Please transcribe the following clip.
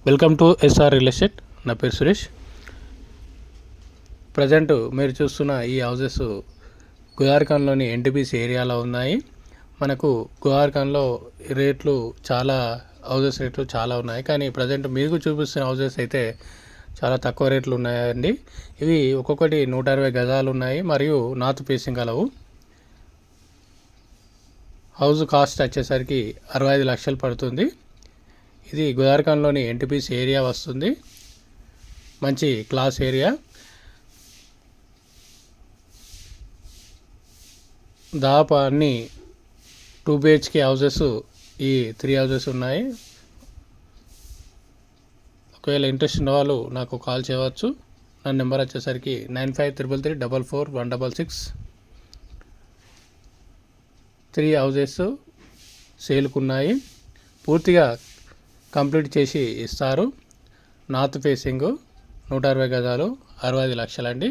Welcome to SR real estate. నా పేరు Suresh. Present మీరు చూస్తున్న ఈ హౌజెస్ గుహార్ఖాన్లోని ఎన్టీపీసీ ఏరియాలో ఉన్నాయి. మనకు గుహార్ఖాన్లో రేట్లు హౌజెస్ రేట్లు చాలా ఉన్నాయి, కానీ ప్రజెంట్ మీకు చూపిస్తున్న హౌజెస్ అయితే చాలా తక్కువ రేట్లు ఉన్నాయండి. ఇవి ఒక్కొక్కటి 160 గజాలు ఉన్నాయి మరియు నార్త్ ఫేసింగ్ కలవు. హౌస్ కాస్ట్ వచ్చేసరికి 65 లక్షలు పడుతుంది. ఇది గుహార్ఖాన్లోని ఎన్టీపీసీ ఏరియా వస్తుంది. మంచి క్లాస్ ఏరియా. దాదాపు అన్ని 2 BHK హౌజెస్, ఈ 3 హౌజెస్ ఉన్నాయి. ఒకవేళ ఇంట్రెస్ట్ ఉన్న వాళ్ళు నాకు కాల్ చేయవచ్చు. నా నెంబర్ వచ్చేసరికి 9533344166. 3 హౌజెస్ సేల్కున్నాయి. పూర్తిగా కంప్లీట్ చేసి ఇస్తారు. నార్త్ ఫేసింగ్ 160 గజాలు 65 లక్షలండి.